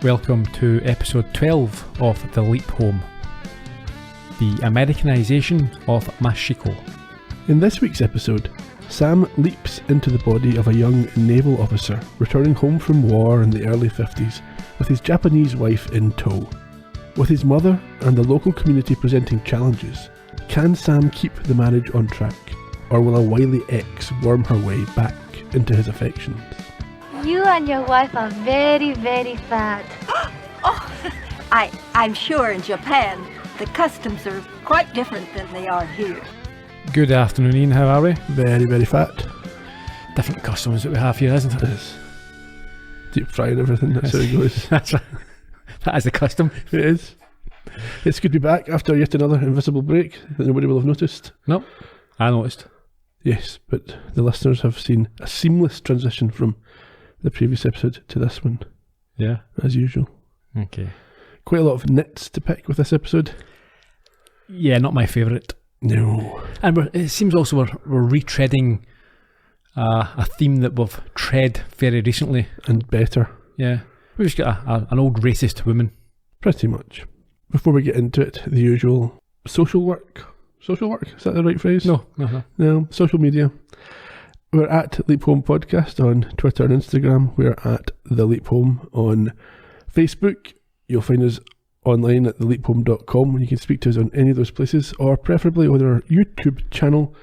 Welcome to episode 12 of The Leap Home, the Americanization of Machiko. In this week's episode, Sam leaps into the body of a young naval officer returning home from war in the early 50s with his Japanese wife in tow. With his mother and the local community presenting challenges, can Sam keep the marriage on track, or will a wily ex worm her way back into his affections? You and your wife are very, very fat. I'm sure in Japan the customs are quite different than they are here. Good afternoon, Ian. How are we? Very, very fat. Different customs that we have here, isn't it? It is. Deep frying everything, that's how it goes. That's right. That is the custom. It is. It's good to be back after yet another invisible break that nobody will have noticed. Nope. I noticed. Yes, but the listeners have seen a seamless transition from the previous episode to this one. Yeah. As usual. Okay. Quite a lot of nits to pick with this episode. Yeah, not my favourite. No. And it seems also we're retreading a theme that we've tread very recently. And better. Yeah. We've just got an old racist woman. Pretty much. Before we get into it, the usual social work. Social work? Is that the right phrase? No. No. Social media. We're at Leap Home Podcast on Twitter and Instagram. We're at The Leap Home on Facebook. You'll find us online at theleaphome.com, and you can speak to us on any of those places, or preferably on our YouTube channel,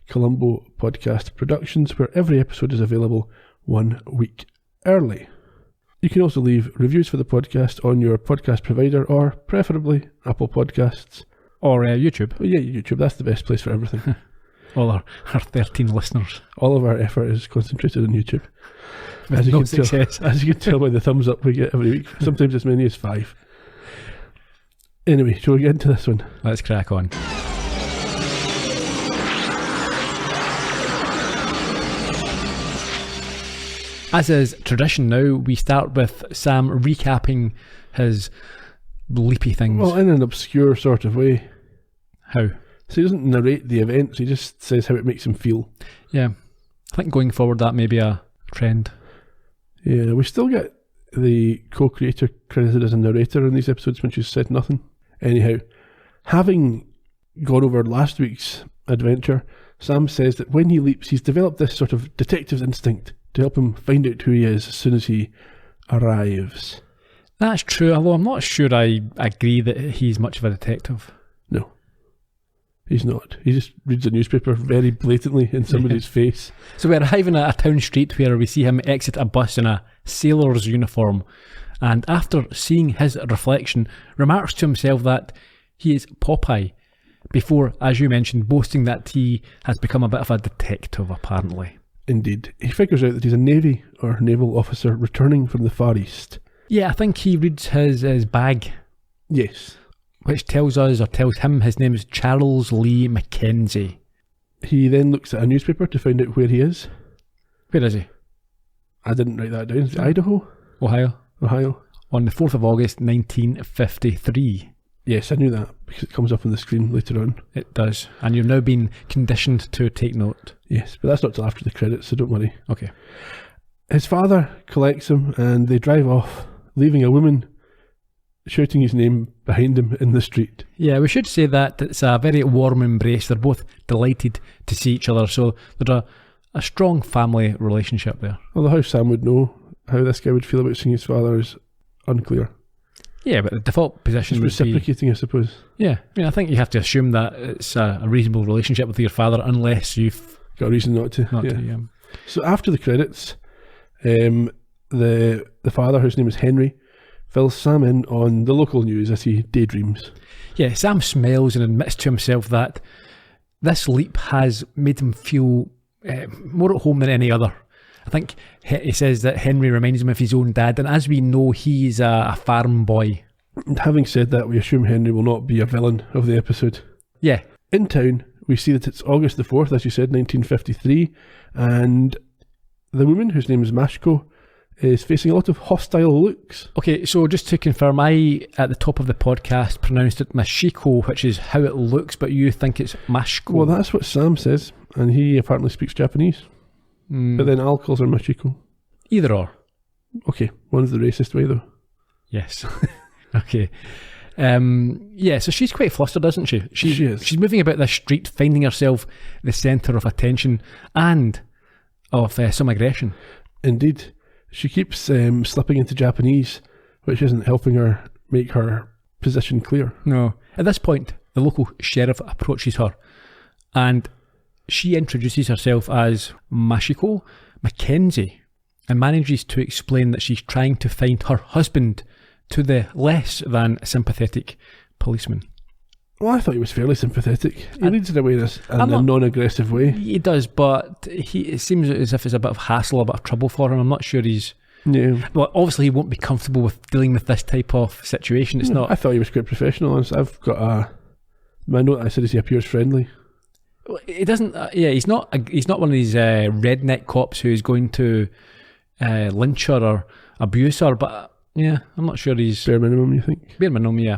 Columbo Podcast Productions, where every episode is available 1 week early. You can also leave reviews for the podcast on your podcast provider, or preferably Apple Podcasts. Or YouTube. Well, yeah, YouTube, that's the best place for everything. All our 13 listeners. All of our effort is concentrated on YouTube. With no success. As you can tell by the thumbs up we get every week, sometimes as many as 5. Anyway, shall we get into this one? Let's crack on. As is tradition now, we start with Sam recapping his leapy things. Well, in an obscure sort of way. How? So he doesn't narrate the events, he just says how it makes him feel. Yeah. I think going forward that may be a trend. Yeah, we still get the co-creator credited as a narrator in these episodes when she's said nothing. Anyhow, having gone over last week's adventure, Sam says that when he leaps, he's developed this sort of detective's instinct to help him find out who he is as soon as he arrives. That's true, although I'm not sure I agree that he's much of a detective. No, he's not. He just reads a newspaper very blatantly in somebody's face. So we're arriving at a town street where we see him exit a bus in a sailor's uniform, and after seeing his reflection, remarks to himself that he is Popeye, before, as you mentioned, boasting that he has become a bit of a detective, apparently. Indeed. He figures out that he's a Navy or naval officer returning from the Far East. Yeah, I think he reads his bag. Yes. Which tells us, or tells him, his name is Charles Lee Mackenzie. He then looks at a newspaper to find out where he is. Where is he? I didn't write that down. Is it Idaho? Ohio. On the 4th of August, 1953. Yes, I knew that because it comes up on the screen later on. It does. And you've now been conditioned to take note. Yes, but that's not till after the credits, so don't worry. Okay. His father collects him and they drive off, leaving a woman shouting his name behind him in the street. Yeah, we should say that it's a very warm embrace. They're both delighted to see each other, so there's a strong family relationship there. Although how Sam would know how this guy would feel about seeing his father is unclear. Yeah, but the default position Just reciprocating, I suppose. Yeah, I think you have to assume that it's a reasonable relationship with your father unless you've got a reason not to. So after the credits, the father, whose name is Henry, fills Sam in on the local news as he daydreams. Yeah, Sam smiles and admits to himself that this leap has made him feel more at home than any other. I think he says that Henry reminds him of his own dad, and as we know, he's a farm boy. And having said that, we assume Henry will not be a villain of the episode. Yeah. In town, we see that it's August the 4th, as you said, 1953, and the woman, whose name is Machiko, is facing a lot of hostile looks. Okay, so just to confirm, I, at the top of the podcast, pronounced it Machiko, which is how it looks, but you think it's Machiko. Well, that's what Sam says, and he apparently speaks Japanese. But then Al calls her Machiko. Either or. Okay, one's the racist way, though. Yes. Okay. So she's quite flustered, isn't she? She is. She's moving about this street, finding herself the centre of attention and of some aggression. Indeed. She keeps slipping into Japanese, which isn't helping her make her position clear. No. At this point, the local sheriff approaches her and she introduces herself as Machiko Mackenzie and manages to explain that she's trying to find her husband to the less than sympathetic policeman. Well, I thought he was fairly sympathetic. He leads it away in a non-aggressive way. He does, but it seems as if it's a bit of hassle, a bit of trouble for him. I'm not sure he's... Yeah. Well, obviously he won't be comfortable with dealing with this type of situation. It's not... I thought he was quite professional. I've got my note I said he appears friendly. It doesn't... he's not one of these redneck cops who's going to lynch her or abuse her, but yeah, I'm not sure he's... Bare minimum, you think? Bare minimum, yeah.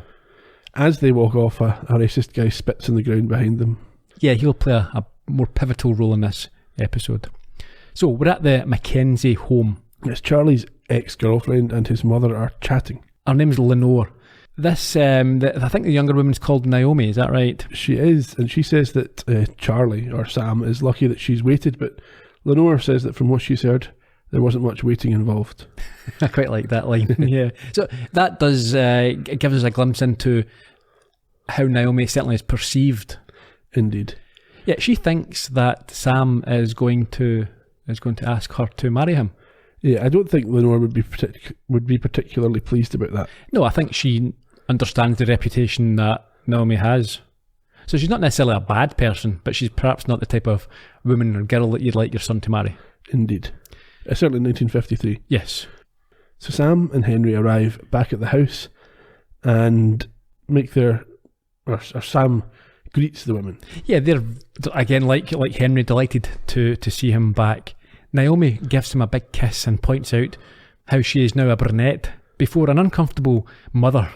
As they walk off, a racist guy spits on the ground behind them. Yeah, he'll play a more pivotal role in this episode. So, we're at the Mackenzie home. It's Charlie's ex-girlfriend and his mother are chatting. Her name's Lenore. This, I think the younger woman's called Naomi, is that right? She is, and she says that Charlie, or Sam, is lucky that she's waited, but Lenore says that from what she's heard, there wasn't much waiting involved. I quite like that line, yeah. So that does give us a glimpse into how Naomi certainly is perceived. Indeed. Yeah, she thinks that Sam is going to ask her to marry him. Yeah, I don't think Lenore would be particularly pleased about that. No, I think she understands the reputation that Naomi has. So she's not necessarily a bad person, but she's perhaps not the type of woman or girl that you'd like your son to marry. Indeed. Certainly in 1953. Yes. So Sam and Henry arrive back at the house and Sam greets the women. Yeah, they're again like Henry, delighted to see him back. Naomi gives him a big kiss and points out how she is now a brunette before an uncomfortable mother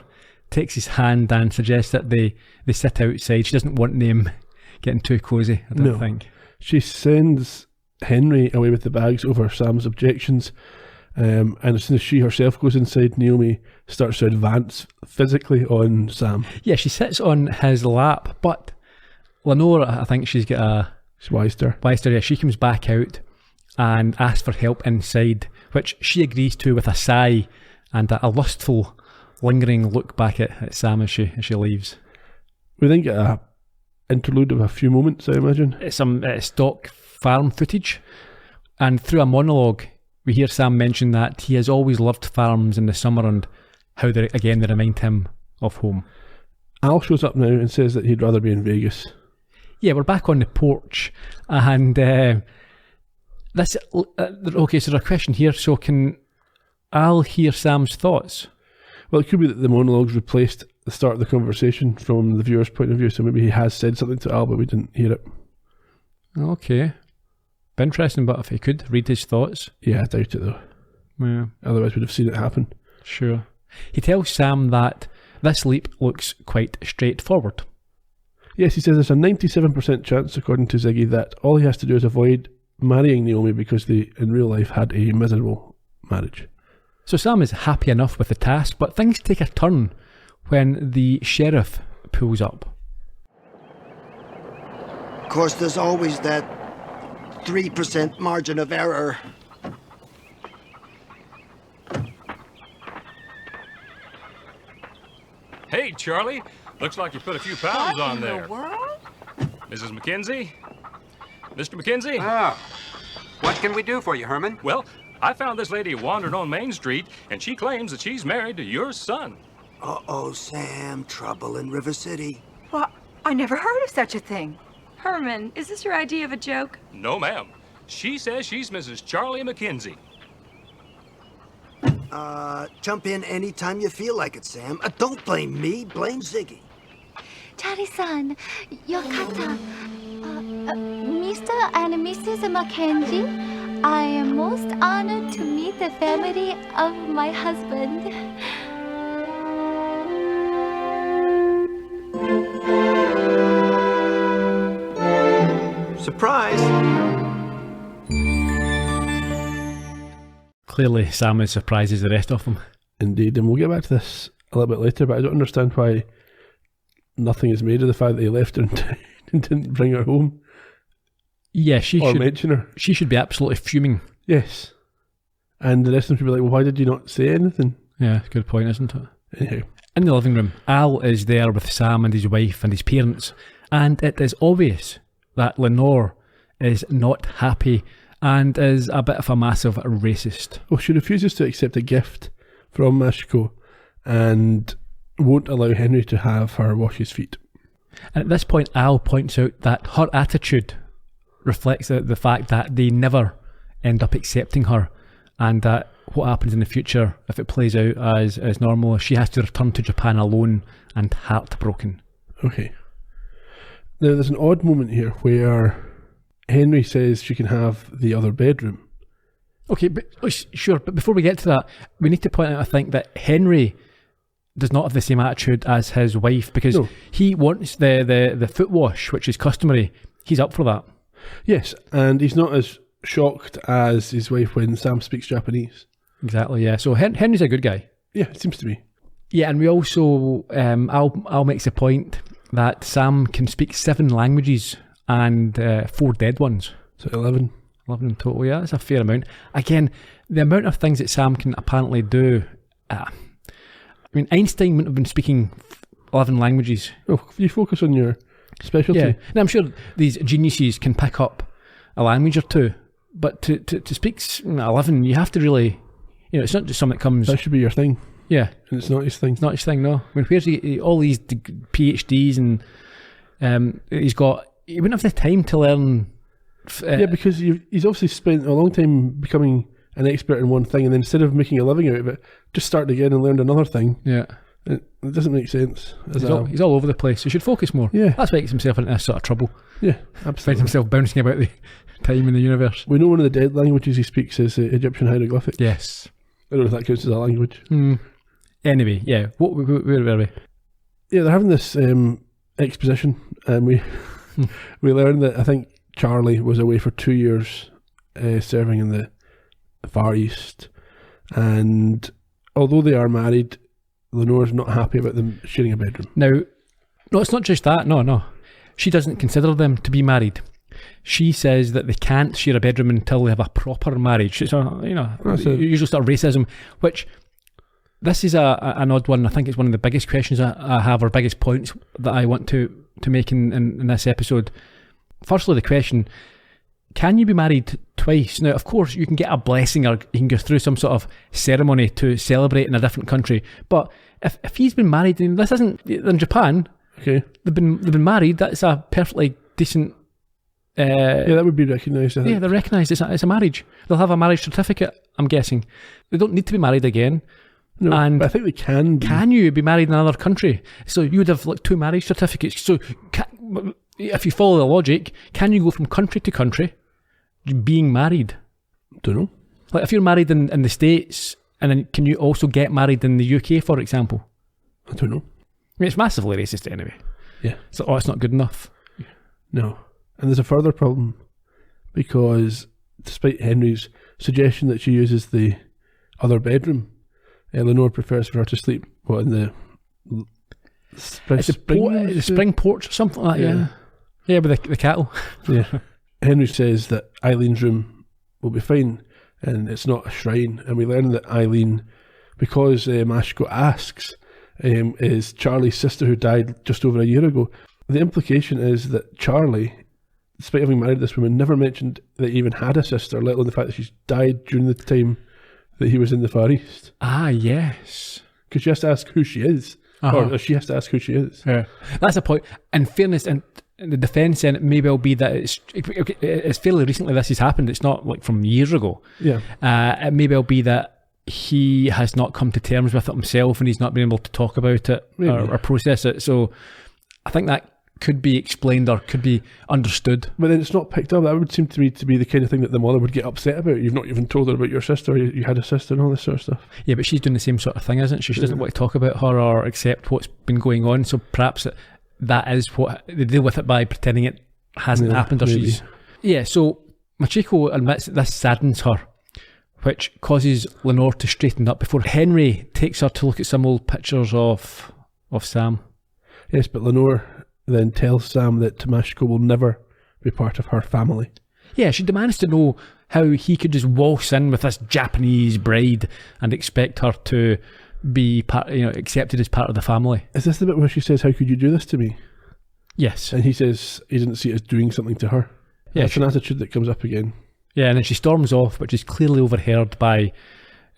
takes his hand and suggests that they sit outside. She doesn't want them getting too cosy, I don't think. She sends Henry away with the bags over Sam's objections, and as soon as she herself goes inside, Naomi starts to advance physically on Sam. Yeah, she sits on his lap, but Lenore, I think she's got she's wised yeah, she comes back out and asks for help inside, which she agrees to with a sigh and a lustful, lingering look back at Sam as she leaves. We then get a interlude of a few moments, I imagine. It's some stock farm footage, and through a monologue we hear Sam mention that he has always loved farms in the summer and how they remind him of home. Al shows up now and says that he'd rather be in Vegas. Yeah, we're back on the porch, and this okay, so there's a question here. So can Al hear Sam's thoughts? Well, it could be that the monologues replaced the start of the conversation from the viewer's point of view, so maybe he has said something to Al but we didn't hear it. Okay. Be interesting, but if he could read his thoughts. Yeah, I doubt it though. Yeah. Otherwise we'd have seen it happen. Sure. He tells Sam that this leap looks quite straightforward. Yes, he says there's a 97% chance, according to Ziggy, that all he has to do is avoid marrying Naomi because they, in real life, had a miserable marriage. So Sam is happy enough with the task, but things take a turn when the sheriff pulls up. Of course, there's always that 3% margin of error. Hey, Charlie. Looks like you put a few pounds on there. What in the world? Mrs. Mackenzie? Mr. Mackenzie? Oh. What can we do for you, Herman? Well, I found this lady wandering on Main Street, and she claims that she's married to your son. Uh-oh, Sam. Trouble in River City. Well, I never heard of such a thing. Herman, is this your idea of a joke? No, ma'am. She says she's Mrs. Charlie Mackenzie. Jump in anytime you feel like it, Sam. Don't blame me. Blame Ziggy. Charlie-san, Yokata. Mr. and Mrs. Mackenzie, I am most honored to meet the family of my husband. Surprise! Clearly, Sam is surprised as the rest of them. Indeed, and we'll get back to this a little bit later, but I don't understand why nothing is made of the fact that he left her and didn't bring her home. Yeah, she or should mention her. She should be absolutely fuming. Yes. And the rest of them should be like, well, why did you not say anything? Yeah, good point, isn't it? Anyhow. In the living room, Al is there with Sam and his wife and his parents, and it is obvious that Lenore is not happy and is a bit of a massive racist. Well, she refuses to accept a gift from Machiko and won't allow Henry to have her wash his feet. And at this point, Al points out that her attitude reflects the fact that they never end up accepting her, and that what happens in the future, if it plays out as normal, she has to return to Japan alone and heartbroken. Okay. Now, there's an odd moment here where Henry says she can have the other bedroom. Okay, but sure, but before we get to that, we need to point out, I think, that Henry does not have the same attitude as his wife, because he wants the foot wash, which is customary. He's up for that. Yes, and he's not as shocked as his wife when Sam speaks Japanese. Exactly, yeah. So Henry's a good guy. Yeah, it seems to be. Yeah, and we also, Al makes the point that Sam can speak 7 languages and 4 dead ones. So 11. 11 in total, yeah, that's a fair amount. Again, the amount of things that Sam can apparently do. I mean, Einstein wouldn't have been speaking 11 languages. Oh, you focus on your specialty. Yeah, now I'm sure these geniuses can pick up a language or two, but to speak 11, you have to really, it's not just something that comes... That should be your thing. Yeah. And it's not his thing. It's not his thing, no. I mean, where's he all these PhDs and he wouldn't have the time to learn... yeah, because he's obviously spent a long time becoming an expert in one thing, and then instead of making a living out of it, just started again and learned another thing. Yeah. It doesn't make sense. He's all over the place. He should focus more. Yeah. That's why he gets himself into this sort of trouble. Yeah, absolutely. Finds himself bouncing about the time in the universe. We know one of the dead languages he speaks is Egyptian hieroglyphics. Yes. I don't know if that counts as a language. Anyway, yeah. Where were we? Yeah, they're having this exposition, and we learned that I think Charlie was away for 2 years serving in the Far East, and although they are married, Lenore's not happy about them sharing a bedroom. Now, no, it's not just that. No. She doesn't consider them to be married. She says that they can't share a bedroom until they have a proper marriage. It's usual sort of racism, which this is an odd one. I think it's one of the biggest questions I have, or biggest points that I want to make in this episode. Firstly, the question, can you be married twice? Now, of course, you can get a blessing, or you can go through some sort of ceremony to celebrate in a different country. But if he's been married, and this isn't in Japan, okay, they've been married. That's a perfectly decent. Yeah, that would be recognised. I think. Yeah, they're recognised. It's a marriage. They'll have a marriage certificate, I'm guessing. They don't need to be married again. No, and but I think they can be. Can you be married in another country? So you would have 2 marriage certificates. So if you follow the logic, can you go from country to country being married? Don't know. Like if you're married in the States, and then can you also get married in the UK, for example? I don't know. I mean, it's massively racist anyway. Yeah. So, it's not good enough. No. And there's a further problem, because despite Henry's suggestion that she uses the other bedroom, Lenore prefers for her to sleep in the spring porch or something like that. Yeah, with the cattle. Yeah. Henry says that Eileen's room will be fine, and it's not a shrine. And we learn that Eileen, because Machiko asks, is Charlie's sister who died just over a year ago. The implication is that Charlie, despite having married this woman, never mentioned that he even had a sister, let alone the fact that she's died during the time that he was in the Far East. Ah, yes. Because she has to ask who she is. Or she has to ask who she is. Yeah. That's a point. In fairness, and the defence then, it may well be that it's fairly recently this has happened. It's not like from years ago. Yeah. It may well be that he has not come to terms with it himself, and he's not been able to talk about it or process it. So I think that could be explained or could be understood. But then it's not picked up. That would seem to me to be the kind of thing that the mother would get upset about. You've not even told her about your sister. You had a sister and all this sort of stuff. Yeah, but she's doing the same sort of thing, isn't she? She doesn't want to talk about her or accept what's been going on. So perhaps that is what they deal with it by pretending it hasn't happened. Or maybe. So Machiko admits that this saddens her which causes Lenore to straighten up before Henry takes her to look at some old pictures of Sam. Yes, but Lenore then tells Sam that Machiko will never be part of her family. Yeah, she demands to know how he could just waltz in with this Japanese bride and expect her to be accepted as part of the family. Is this the bit where she says, "How could you do this to me?" Yes. And he says he didn't see it as doing something to her. Yeah, That's an attitude that comes up again. Yeah, and then she storms off, which is clearly overheard by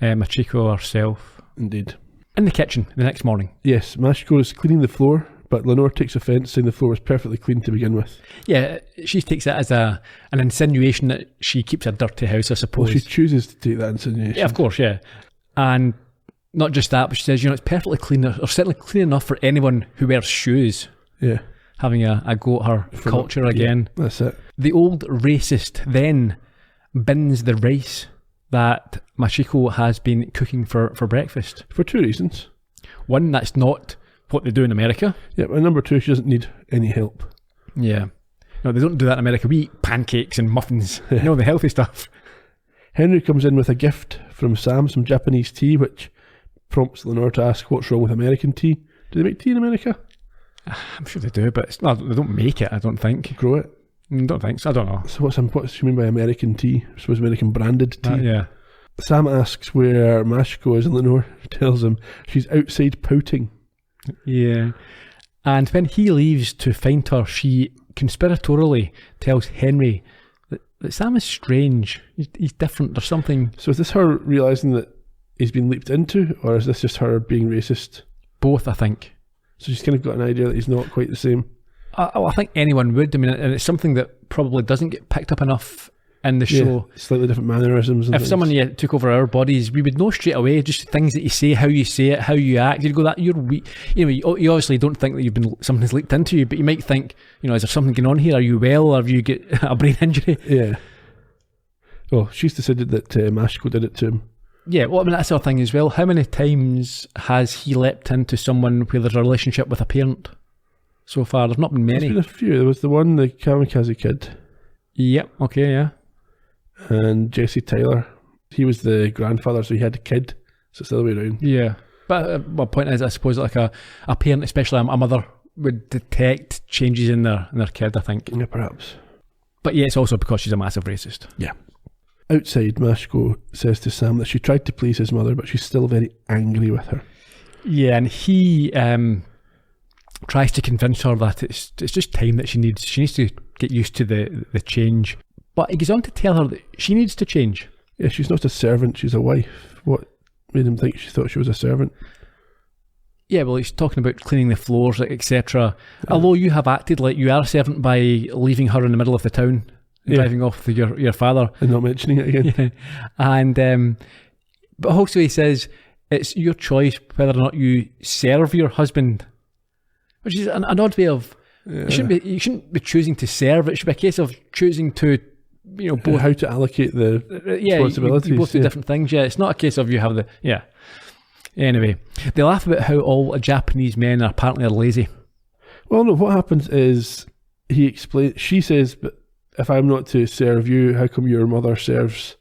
Machiko herself. Indeed. In the kitchen the next morning. Yes, Machiko is cleaning the floor, but Lenore takes offence, saying the floor was perfectly clean to begin with. Yeah, she takes it as an insinuation that she keeps a dirty house, I suppose. Well, she chooses to take that insinuation. Yeah, of course, yeah. And not just that, but she says, it's perfectly clean, or certainly clean enough for anyone who wears shoes. Yeah. Having a go at her culture again. Yeah, that's it. The old racist then bins the rice that Machiko has been cooking for breakfast. For two reasons. One, that's not what they do in America. Yeah, and number two, she doesn't need any help. Yeah. No, they don't do that in America. We eat pancakes and muffins. The healthy stuff. Henry comes in with a gift from Sam, some Japanese tea, which prompts Lenore to ask what's wrong with American tea. Do they make tea in America? I'm sure they do, but they don't make it, I don't think. Grow it? I don't think so, I don't know. So what's she mean by American tea? I suppose American branded tea? Yeah. Sam asks where Machiko is, and Lenore tells him she's outside pouting. Yeah. And when he leaves to find her, she conspiratorially tells Henry that Sam is strange. He's different. There's something... So is this her realising that he's been leaped into, or is this just her being racist? Both, I think. So she's kind of got an idea that he's not quite the same. I think anyone would. I mean, and it's something that probably doesn't get picked up enough in the show. Slightly different mannerisms. And if things. someone took over our bodies, we would know straight away just things that you say, how you say it, how you act. You'd go, that you're weak. You obviously don't think that something's leaked into you, but you might think, is there something going on here? Are you well? Or have you get a brain injury? Yeah. Well, she's decided that Machiko did it to him. Yeah, well, I mean, that's our thing as well. How many times has he leapt into someone where there's a relationship with a parent? So far, there's not been many. There's been a few. There was the one, the kamikaze kid. Yep, okay, yeah. And Jesse Tyler. He was the grandfather, so he had a kid. So it's the other way around. Yeah. But my point is, I suppose like a parent, especially a mother, would detect changes in their kid, I think. Yeah, perhaps. But yeah, it's also because she's a massive racist. Yeah. Outside, Machiko says to Sam that she tried to please his mother, but she's still very angry with her. Yeah, and he tries to convince her that it's just time that she needs to get used to the change. But he goes on to tell her that she needs to change. Yeah, she's not a servant, she's a wife. What made him think she thought she was a servant? Yeah, well, he's talking about cleaning the floors, etc. Although you have acted like you are a servant by leaving her in the middle of the town. Driving off with your father. And not mentioning it again. Yeah. And but also he says it's your choice whether or not you serve your husband. Which is an odd way of you shouldn't be choosing to serve, it should be a case of choosing to both how to allocate the responsibilities. You both do different things, it's not a case of you have the Anyway, they laugh about how all Japanese men are lazy. Well, no, what happens is she says, but if I'm not to serve you, how come your mother serves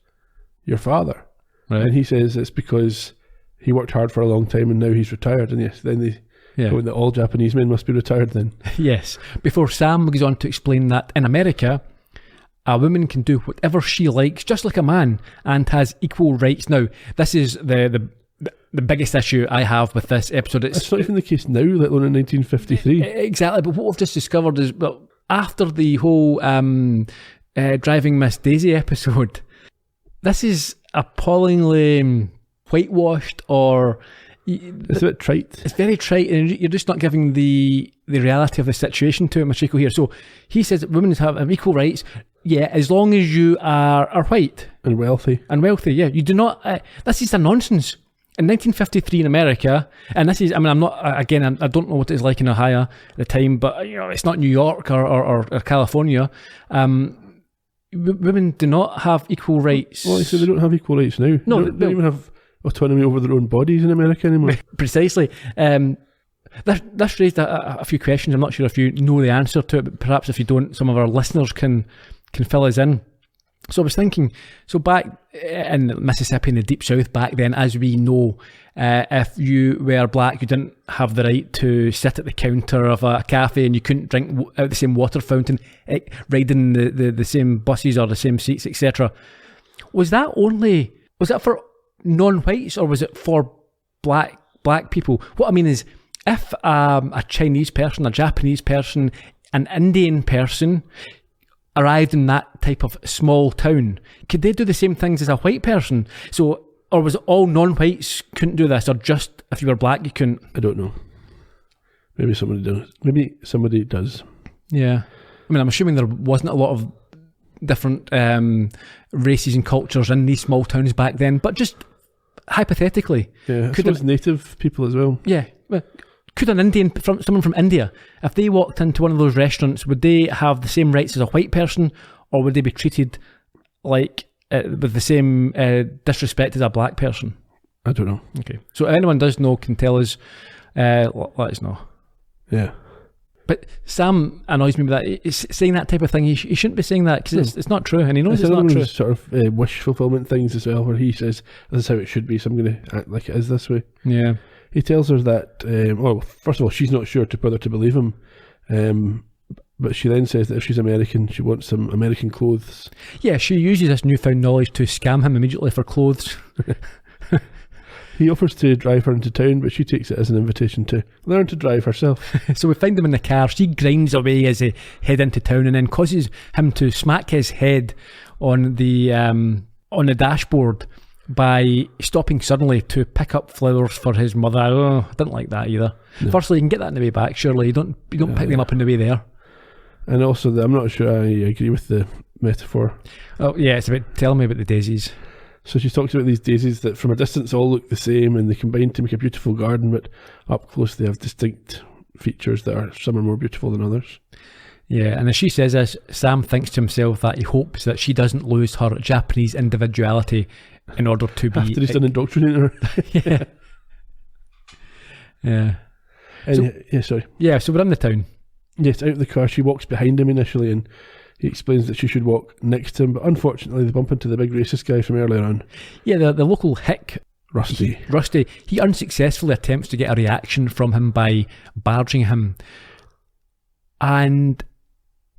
your father? Right. And he says it's because he worked hard for a long time and now he's retired. And yes, then they go that all Japanese men must be retired then. Yes. Before Sam goes on to explain that in America, a woman can do whatever she likes, just like a man, and has equal rights. Now, this is the biggest issue I have with this episode. It's not even the case now, let alone in 1953. Exactly, but what we've just discovered is, after the whole Driving Miss Daisy episode, this is appallingly whitewashed, or it's a bit trite. It's very trite, and you're just not giving the reality of the situation to Machiko here. So he says that women have equal rights, as long as you are white and wealthy. You do not. This is a nonsense. In 1953 in America, and this is, I don't know what it's like in Ohio at the time, but it's not New York or California. Women do not have equal rights. Well, so they don't have equal rights now. No, they don't even have autonomy over their own bodies in America anymore. Precisely. This raised a few questions. I'm not sure if you know the answer to it, but perhaps if you don't, some of our listeners can fill us in. So I was thinking, so back in Mississippi in the Deep South back then, as we know, if you were black, you didn't have the right to sit at the counter of a cafe, and you couldn't drink out the same water fountain, ride in the same buses or the same seats, etc. Was that for non-whites, or was it for black people? What I mean is, if a Chinese person, a Japanese person, an Indian person arrived in that type of small town, could they do the same things as a white person? So, or was it all non-whites couldn't do this, or just if you were black you couldn't? I don't know. Maybe somebody does. Yeah. I mean, I'm assuming there wasn't a lot of different races and cultures in these small towns back then, but just hypothetically. Yeah, I suppose native people as well. Yeah. Could someone from India, if they walked into one of those restaurants, would they have the same rights as a white person, or would they be treated like with the same disrespect as a black person? I don't know. Okay. So if anyone does know, can tell us, let us know. Yeah. But Sam annoys me with that. He's saying that type of thing. He shouldn't be saying that, because it's not true, and he knows it's not true. Sort of wish fulfillment things as well, where he says, this is how it should be, so I'm going to act like it is this way. Yeah. He tells her that, first of all, she's not sure whether to believe him, but she then says that if she's American, she wants some American clothes. Yeah, she uses this newfound knowledge to scam him immediately for clothes. He offers to drive her into town, but she takes it as an invitation to learn to drive herself. So we find him in the car. She grinds away as they head into town, and then causes him to smack his head on the dashboard by stopping suddenly to pick up flowers for his mother. I didn't like that either. No. Firstly, you can get that on the way back, surely. You don't pick them up on the way there. And also, I'm not sure I agree with the metaphor. Oh, yeah, it's about telling me about the daisies. So she talks about these daisies that from a distance all look the same, and they combine to make a beautiful garden, but up close they have distinct features that some are more beautiful than others. Yeah, and as she says this, Sam thinks to himself that he hopes that she doesn't lose her Japanese individuality in order to be... After he's done indoctrinating her. Yeah. Sorry. Yeah, so we're in the town. Yes, out of the car. She walks behind him initially, and he explains that she should walk next to him, but unfortunately they bump into the big racist guy from earlier on. Yeah, the local hick, Rusty, he unsuccessfully attempts to get a reaction from him by barging him. And,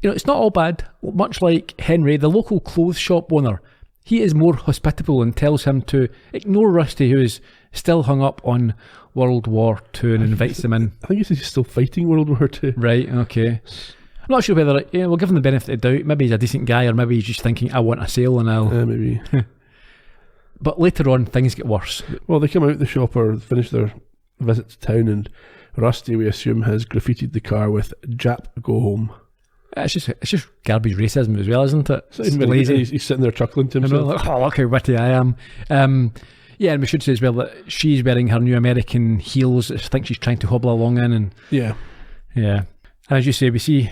it's not all bad. Much like Henry, the local clothes shop owner, he is more hospitable and tells him to ignore Rusty, who is still hung up on World War II, and invites him in. I think he says he's still fighting World War II. Right, okay. I'm not sure whether, we'll give him the benefit of the doubt. Maybe he's a decent guy, or maybe he's just thinking, I want a sale and I'll... maybe. But later on, things get worse. Well, they come out the shop or finish their visit to town, and Rusty, we assume, has graffitied the car with "Jap, go home." It's just garbage racism as well, isn't it? It's lazy. He's sitting there chuckling to himself. Look how witty I am. Yeah, and we should say as well that she's wearing her new American heels. I think she's trying to hobble along in, and yeah. And as you say, we see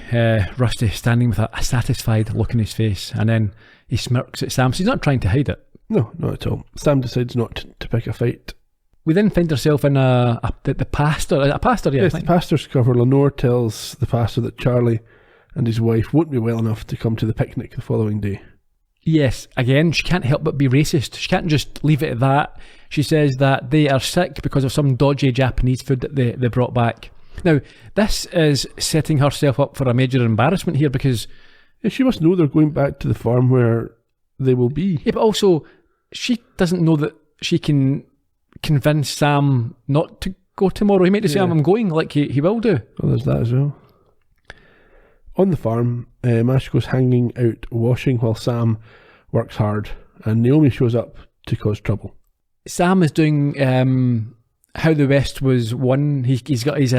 Rusty standing with a satisfied look in his face, and then he smirks at Sam. So he's not trying to hide it. No, not at all. Sam decides not to pick a fight. We then find ourselves in the pastor. A pastor, yeah. Yes, the pastor's cover. Lenore tells the pastor that Charlie and his wife won't be well enough to come to the picnic the following day. Yes, again, she can't help but be racist. She can't just leave it at that. She says that they are sick because of some dodgy Japanese food that they brought back. Now, this is setting herself up for a major embarrassment here, because... Yeah, she must know they're going back to the farm where they will be. Yeah, but also, she doesn't know that she can convince Sam not to go tomorrow. He might just say, I'm going, like he will do. Well, there's that as well. On the farm, Machiko's hanging out washing while Sam works hard, and Naomi shows up to cause trouble. Sam is doing How the West Was Won. He's got his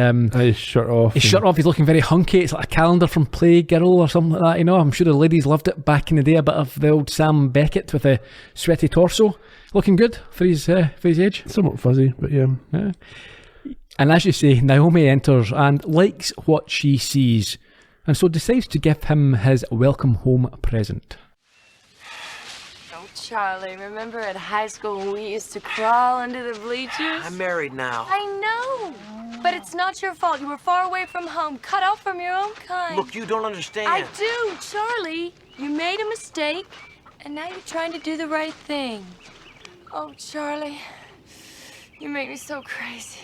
shirt off. His shirt off. He's looking very hunky. It's like a calendar from Playgirl or something like that. I'm sure the ladies loved it back in the day. A bit of the old Sam Beckett with a sweaty torso, looking good for his age. Somewhat fuzzy, but yeah. And as you say, Naomi enters and likes what she sees, and so decides to give him his welcome home present. Oh, Charlie, remember at high school when we used to crawl under the bleachers? I'm married now. I know, but it's not your fault. You were far away from home, cut off from your own kind. Look, you don't understand. I do, Charlie. You made a mistake, And now you're trying to do the right thing. Oh, Charlie, you make me so crazy.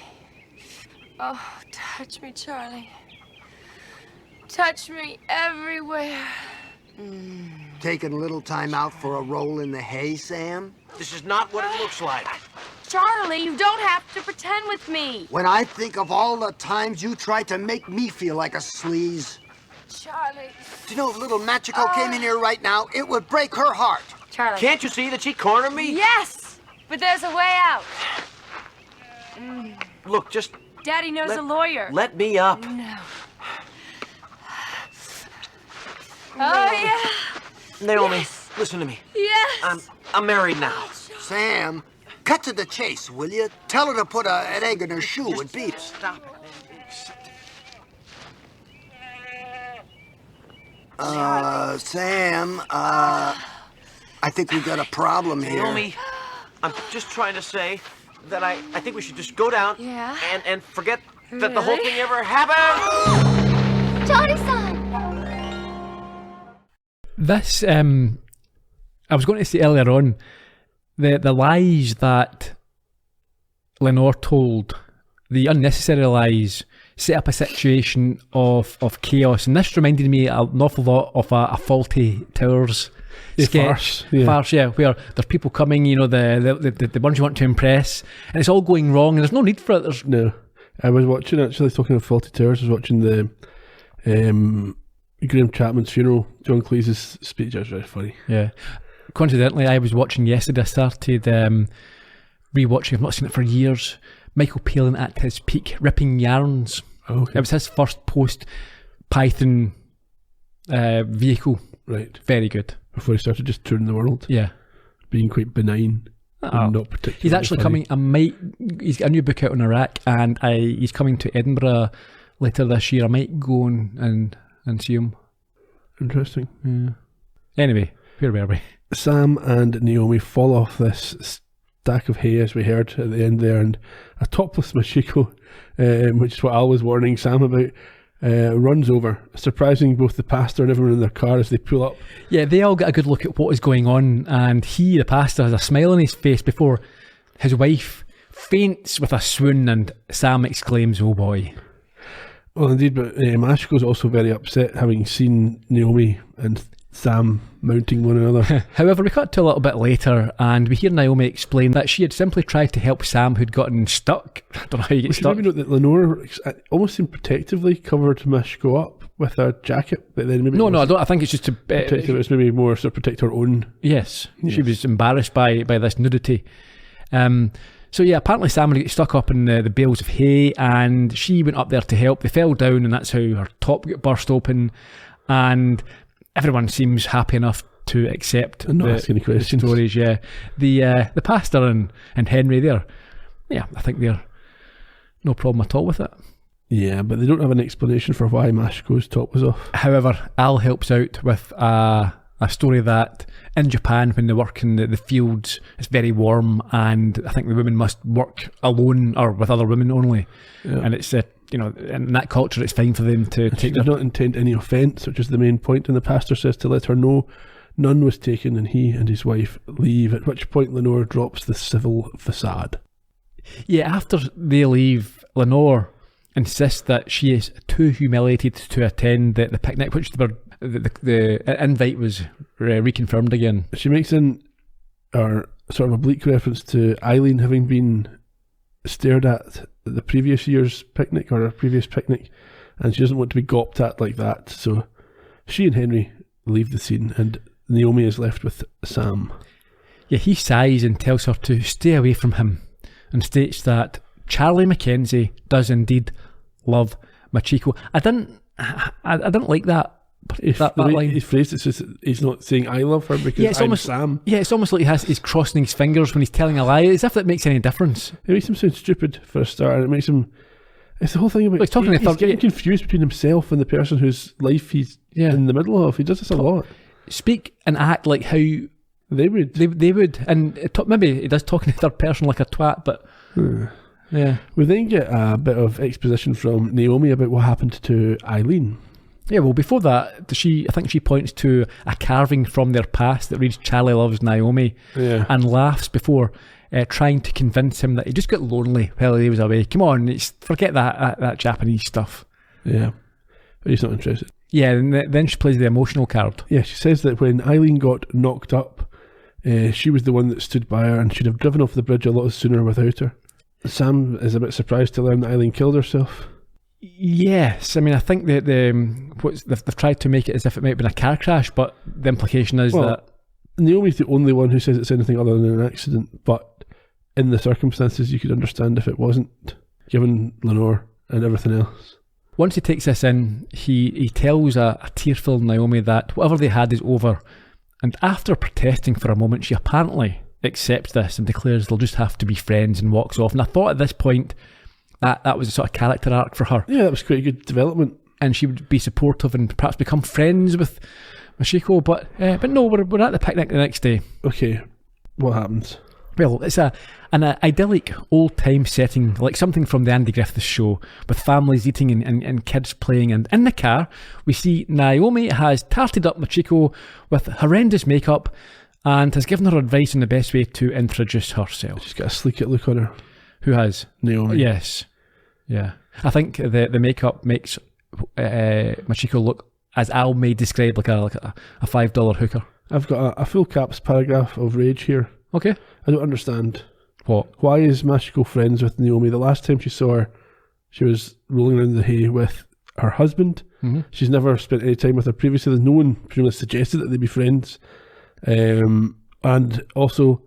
Oh, touch me, Charlie. Touch me everywhere. Taking a little time out for a roll in the hay, Sam? This is not what it looks like. Charlie, you don't have to pretend with me. When I think of all the times you tried to make me feel like a sleaze. Charlie. Do you know if little Machiko came in here right now, it would break her heart. Charlie. Can't you see that she cornered me? Yes, but there's a way out. Look, just Daddy knows a lawyer. let me up. No. Oh, yeah. Naomi, Yes. listen to me. Yes. I'm married now. Sam, cut to the chase, will you? Tell her to put an egg in her shoe and beat it. Stop it. Sam, I think we got a problem here. Naomi, I'm just trying to say that I think we should just go down Yeah? and forget that the whole Really? thing ever happened. Johnny-san! This, I was going to say earlier on, the lies that Lenore told, the unnecessary lies, set up a situation of chaos, and this reminded me an awful lot of a Faulty Towers sketch. Farce, yeah, where there's people coming, you know, the ones you want to impress, and it's all going wrong, and there's no need for it. No. I was watching, actually, talking of Faulty Towers, I was watching the Graham Chapman's funeral, John Cleese's speech. It was very funny. Yeah. Coincidentally, I was watching yesterday. I started rewatching. I've not seen it for years. Michael Palin at his peak, ripping yarns. Oh, okay. It was his first post Python vehicle. Right. Very good. Before he started just touring the world. Yeah. Being quite benign. And not particularly He's actually funny. coming. He's got a new book out on Iraq, and he's coming to Edinburgh later this year. I might go and see him. Interesting. Yeah. Anyway, where were we? Sam and Naomi fall off this stack of hay, as we heard at the end there, and a topless Machiko, which is what Al was warning Sam about, runs over, surprising both the pastor and everyone in their car as they pull up. Yeah, they all get a good look at what is going on, and he, the pastor, has a smile on his face before his wife faints with a swoon, and Sam exclaims, "Oh boy." Well, indeed, but Machiko's also very upset having seen Naomi and Sam mounting one another. However, we cut to a little bit later, and we hear Naomi explain that she had simply tried to help Sam, who'd gotten stuck. I don't know how you get stuck. Maybe note that Lenore almost seemed protectively covered Machiko up with a jacket, but then maybe No, I don't. I think it's just to protect it was maybe more sort of protect her own. Yes, she was embarrassed by this nudity. So yeah, apparently Sam got stuck up in the bales of hay, and she went up there to help. They fell down, and that's how her top got burst open, and everyone seems happy enough to accept and not ask any questions. Stories. Yeah, the pastor and Henry there. Yeah, I think they're no problem at all with it. Yeah, but they don't have an explanation for why Machiko's top was off. However, Al helps out with a story that in Japan, when they work in the fields, it's very warm, and I think the women must work alone or with other women only. Yeah. And it's in that culture, it's fine for them to take. She did not intend any offence, which is the main point. And the pastor says to let her know none was taken, and he and his wife leave. At which point Lenore drops the civil facade. Yeah, after they leave, Lenore insists that she is too humiliated to attend the picnic, which the invite was reconfirmed again. She makes in sort of oblique reference to Eileen having been stared at the previous year's picnic or a previous picnic, and she doesn't want to be gawped at like that. So she and Henry leave the scene, and Naomi is left with Sam. Yeah, he sighs and tells her to stay away from him, and states that Charlie Mackenzie does indeed love Machiko. I didn't like that. That line. He's phrased it, so he's not saying I love her because I'm Sam. Yeah, it's almost like he's crossing his fingers when he's telling a lie, as if that makes any difference. It makes him sound stupid for a start, and it makes him. It's the whole thing about he's getting confused between himself and the person whose life he's in the middle of. He does this a lot. Speak and act like how they would. They would, and maybe he does talk in the third person like a twat, but. Yeah. We then get a bit of exposition from Naomi about what happened to Eileen. Yeah, well, before that, I think she points to a carving from their past that reads "Charlie loves Naomi," and laughs before trying to convince him that he just got lonely while he was away. Come on, forget that Japanese stuff. Yeah, but he's not interested. Yeah, and then she plays the emotional card. Yeah, she says that when Eileen got knocked up, she was the one that stood by her and she'd have driven off the bridge a lot sooner without her. Sam is a bit surprised to learn that Eileen killed herself. Yes, I mean, I think that they've tried to make it as if it might have been a car crash, but the implication is that Naomi's the only one who says it's anything other than an accident, but in the circumstances you could understand if it wasn't, given Lenore and everything else. Once he takes this in, he tells a tearful Naomi that whatever they had is over, and after protesting for a moment, she apparently accepts this and declares they'll just have to be friends and walks off. And I thought at this point that was a sort of character arc for her. Yeah, that was quite a good development. And she would be supportive and perhaps become friends with Machiko, but no, we're at the picnic the next day. Okay, what happens? Well, it's an idyllic old-time setting, like something from the Andy Griffith Show, with families eating and kids playing. And in the car, we see Naomi has tarted up Machiko with horrendous makeup and has given her advice on the best way to introduce herself. She's got a sleek look on her. Who has? Naomi. Yes. Yeah. I think the makeup makes Machiko look, as Al may describe, like a $5 hooker. I've got a full caps paragraph of rage here. Okay. I don't understand. What? Why is Machiko friends with Naomi? The last time she saw her, she was rolling around the hay with her husband. Mm-hmm. She's never spent any time with her previously. No one presumably suggested that they be friends. And also,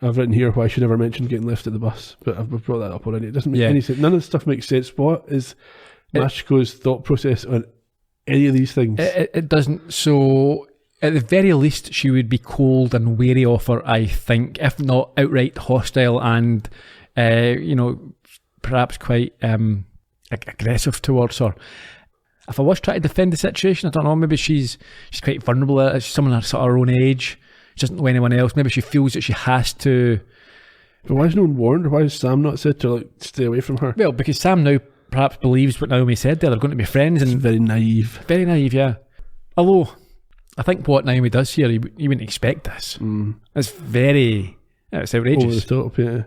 I've written here why she never mentioned getting left at the bus, but I've brought that up already. It doesn't make any sense. None of the stuff makes sense. What is Machiko's thought process on any of these things? It doesn't. So, at the very least, she would be cold and wary of her, I think, if not outright hostile and, perhaps quite aggressive towards her. If I was trying to defend the situation, I don't know, maybe she's quite vulnerable. She's someone at her own age. She doesn't know anyone else. Maybe she feels that she has to. But why is no one warned her? Why has Sam not said to her, stay away from her? Well, because Sam now perhaps believes what Naomi said there. They're going to be friends. And very naive. Very naive, yeah. Although, I think what Naomi does here, you wouldn't expect this. It's it's outrageous. Over the top, yeah.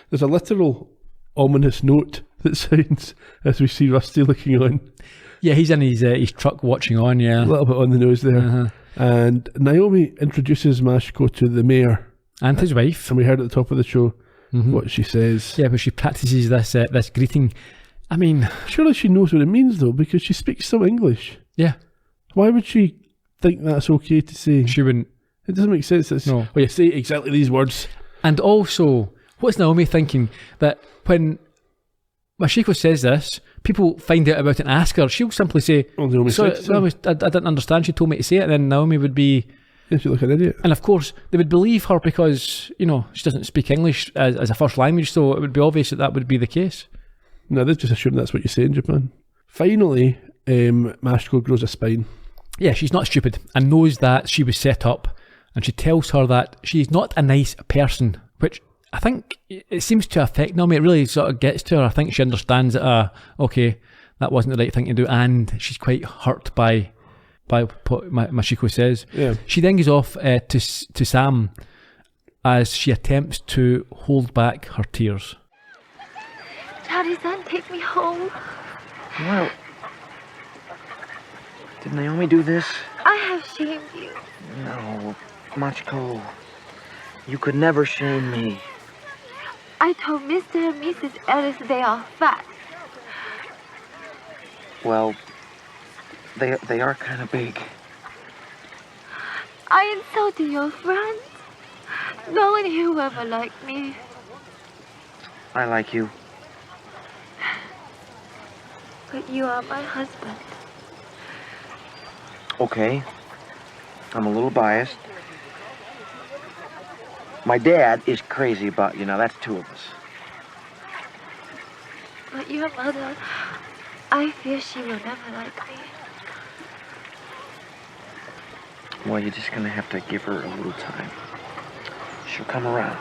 There's a literal ominous note that sounds as we see Rusty looking on. Yeah, he's in his truck watching on, yeah. A little bit on the nose there. And Naomi introduces Machiko to the mayor. And his wife. And we heard at the top of the show what she says. Yeah, but she practices this greeting. I mean... Surely she knows what it means, though, because she speaks some English. Yeah. Why would she think that's okay to say? She wouldn't. It doesn't make sense. No. Oh, you say exactly these words. And also, what's Naomi thinking? That when Machiko says this, people find out about it and ask her, she'll simply say, Naomi said so. I didn't understand, she told me to say it, and then Naomi would be... Yeah, she look an idiot. And of course, they would believe her because, she doesn't speak English as a first language, so it would be obvious that would be the case. No, they just assume that's what you say in Japan. Finally, Machiko grows a spine. Yeah, she's not stupid and knows that she was set up, and she tells her that she's not a nice person, which I think it seems to affect Naomi. It really sort of gets to her. I think she understands that, okay, that wasn't the right thing to do, and she's quite hurt by what Machiko says. Yeah. She then goes off to Sam as she attempts to hold back her tears. Charlie-san, take me home. Well, did Naomi do this? I have shamed you. No, Machiko. You could never shame me. I told Mr. and Mrs. Ellis they are fat. Well, they are kind of big. I insulted your friends. No one here will ever like me. I like you. But you are my husband. Okay. I'm a little biased. My dad is crazy about you. Now, that's two of us. But your mother, I fear she will never like me. Well, you're just gonna have to give her a little time. She'll come around.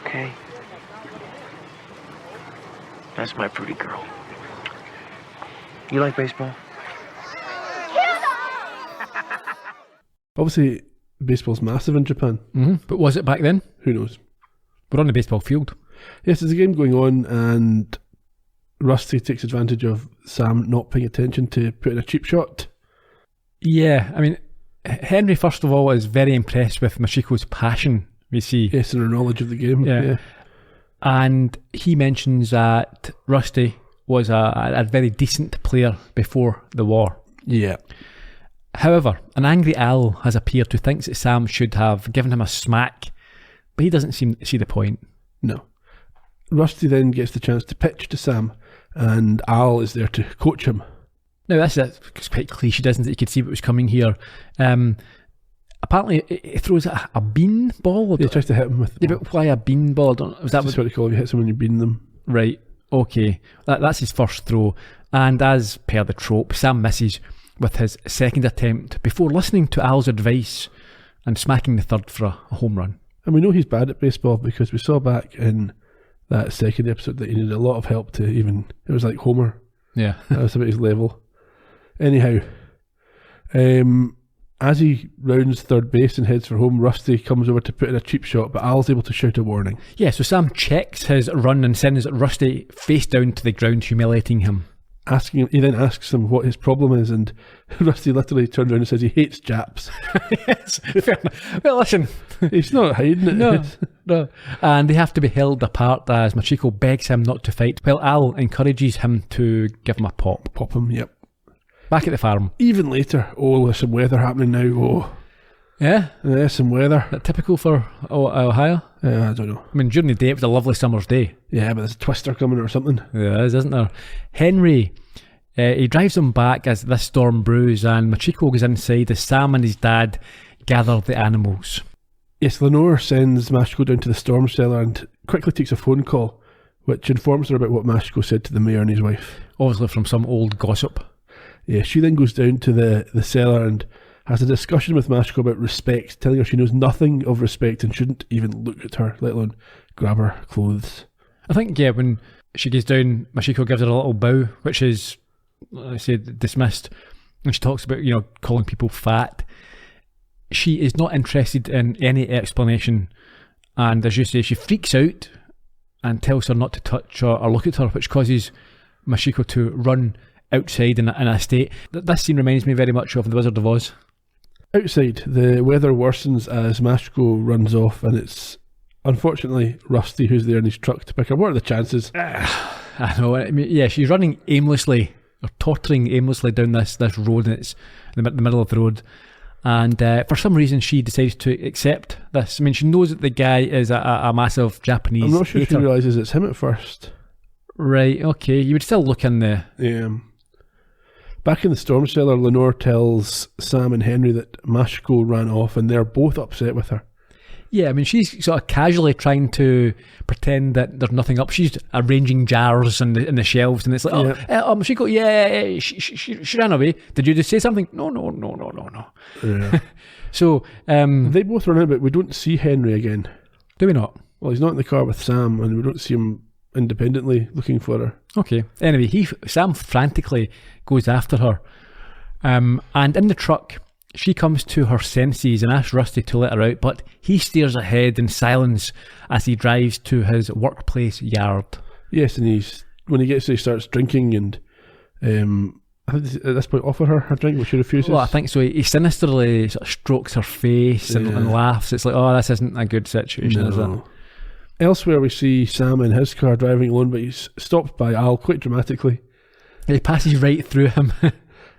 Okay. That's my pretty girl. You like baseball? Obviously, baseball's massive in Japan. Mm-hmm. But was it back then? Who knows? We're on the baseball field. Yes, there's a game going on, and Rusty takes advantage of Sam not paying attention to put in a cheap shot. Yeah, I mean, Henry, first of all, is very impressed with Machiko's passion, we see. Yes, and her knowledge of the game. Yeah. And he mentions that Rusty was a very decent player before the war. Yeah. However, an angry Al has appeared who thinks that Sam should have given him a smack, but he doesn't seem to see the point. No. Rusty then gets the chance to pitch to Sam, and Al is there to coach him. Now, it's quite cliche, isn't it? You could see what was coming here. Apparently, it throws a bean ball. He tries to hit him with the ball. But why a bean ball? Was that what you call it? You hit someone, you bean them. Right, okay. That's his first throw. And as per the trope, Sam misses with his second attempt before listening to Al's advice and smacking the third for a home run. And we know he's bad at baseball because we saw back in that second episode that he needed a lot of help to even... It was like Homer. Yeah. That was about his level. Anyhow, as he rounds third base and heads for home, Rusty comes over to put in a cheap shot, but Al's able to shout a warning. Yeah, so Sam checks his run and sends Rusty face down to the ground, humiliating him. He then asks him what his problem is, and Rusty literally turns around and says he hates Japs. Yes, fair enough. Well, listen. He's not hiding it. No. And they have to be held apart as Machiko begs him not to fight, while Al encourages him to give him a pop. Pop him, yep. Back at the farm. Even later, there's some weather happening now. Yeah? Yeah, some weather. Is that typical for Ohio? I don't know. I mean, during the day, it was a lovely summer's day. Yeah, but there's a twister coming or something. There is, isn't there? Henry, he drives them back as this storm brews, and Machiko goes inside as Sam and his dad gather the animals. Yes, Lenore sends Machiko down to the storm cellar and quickly takes a phone call, which informs her about what Machiko said to the mayor and his wife. Obviously from some old gossip. Yeah, she then goes down to the cellar and has a discussion with Machiko about respect, telling her she knows nothing of respect and shouldn't even look at her, let alone grab her clothes. I think, yeah, when she goes down, Machiko gives her a little bow, which is, I say, dismissed. And she talks about, calling people fat. She is not interested in any explanation. And as you say, she freaks out and tells her not to touch or look at her, which causes Machiko to run outside in a state. This scene reminds me very much of The Wizard of Oz. Outside, the weather worsens as Machiko runs off, and it's unfortunately Rusty who's there in his truck to pick her. What are the chances? I know. I mean, yeah, she's running aimlessly, or tottering aimlessly down this road, and it's in the middle of the road. And for some reason, she decides to accept this. I mean, she knows that the guy is a massive Japanese I'm not sure hater. she realises it's him at first. Right, okay. You would still look in the... Yeah. Back in the storm cellar, Lenore tells Sam and Henry that Machiko ran off and they're both upset with her. Yeah, I mean, she's sort of casually trying to pretend that there's nothing up. She's arranging jars in the shelves, and it's like, Machiko, she ran away. Did you just say something? No. Yeah. So, they both run out, but we don't see Henry again. Do we not? Well, he's not in the car with Sam, and we don't see him independently looking for her. Okay. Anyway, Sam frantically goes after her. And in the truck, she comes to her senses and asks Rusty to let her out, but he stares ahead in silence as he drives to his workplace yard. Yes, and when he gets there, he starts drinking and I think at this point offer her drink, but she refuses. Well, I think so. He sinisterly sort of strokes her face and laughs. It's like, this isn't a good situation, is it? Elsewhere, we see Sam in his car driving alone, but he's stopped by Al quite dramatically. He passes right through him.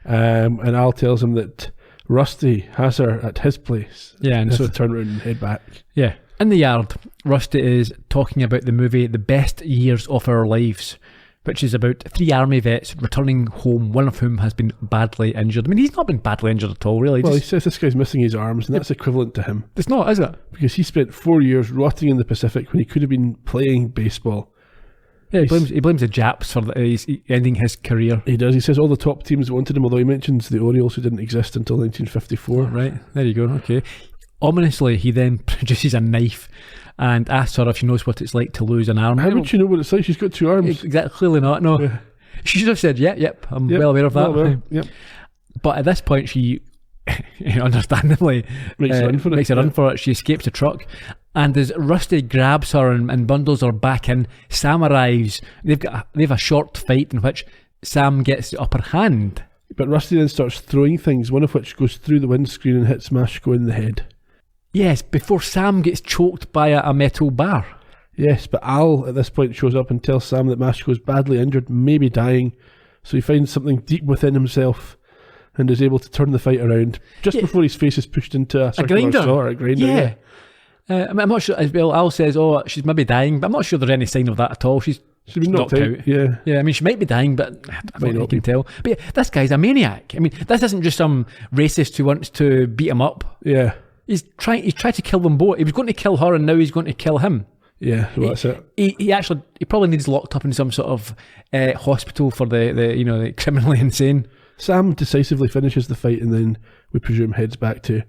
And Al tells him that Rusty has her at his place. Yeah, and so turn around and head back. Yeah. In the yard, Rusty is talking about the movie The Best Years of Our Lives, which is about 3 army vets returning home, one of whom has been badly injured. I mean, he's not been badly injured at all, really. Well, he says this guy's missing his arms, and that's equivalent to him. It's not, is it? Because he spent 4 years rotting in the Pacific when he could have been playing baseball. Yeah, he blames the Japs for ending his career. He does. He says all the top teams wanted him, although he mentions the Orioles, who didn't exist until 1954. Right, there you go, okay. Ominously, he then produces a knife and asks her if she knows what it's like to lose an arm. How would she know what it's like? She's got 2 arms. Exactly, clearly not. No, Yeah. she should have said, "Yep, I'm well aware of that." Well aware. Yep. But at this point, she understandably Makes a run for it. She escapes the truck, and as Rusty grabs her and bundles her back in, Sam arrives. They have a short fight in which Sam gets the upper hand. But Rusty then starts throwing things, one of which goes through the windscreen and hits Machiko in the head. Yes, before Sam gets choked by a metal bar. Yes, but Al at this point shows up and tells Sam that Machiko is badly injured, maybe dying, so he finds something deep within himself and is able to turn the fight around just before his face is pushed into a grinder. saw or a grinder. Yeah. I'm not sure as well. Al says, "Oh, she's maybe dying," but I'm not sure there's any sign of that at all. She's been knocked out. Yeah. I mean, she might be dying, but I don't know if you can tell. But yeah, this guy's a maniac. I mean, this isn't just some racist who wants to beat him up. Yeah. He's tried to kill them both. He was going to kill her, and now he's going to kill him. Yeah, well, that's it. He probably needs locked up in some sort of hospital for the criminally insane. Sam decisively finishes the fight and then we presume heads back to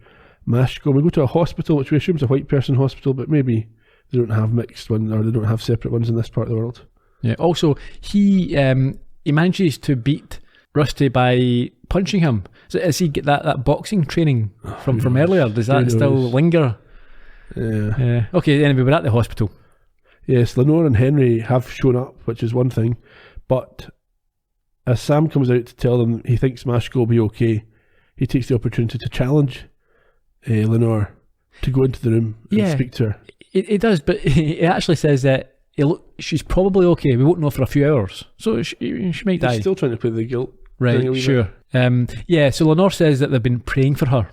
Machiko. We go to a hospital, which we assume is a white person hospital, but maybe they don't have mixed ones or they don't have separate ones in this part of the world. Yeah. Also, he manages to beat Rusty by punching him. So does he get that boxing training from earlier? Does that still linger? Yeah. Okay, anyway, we're at the hospital. Yes, Lenore and Henry have shown up, which is one thing, but as Sam comes out to tell them he thinks Machiko will be okay, he takes the opportunity to challenge Lenore to go into the room and speak to her. It does, but it actually says that she's probably okay. We won't know for a few hours, so she might die. He's still trying to play the guilt. Right, sure. So Lenore says that they've been praying for her,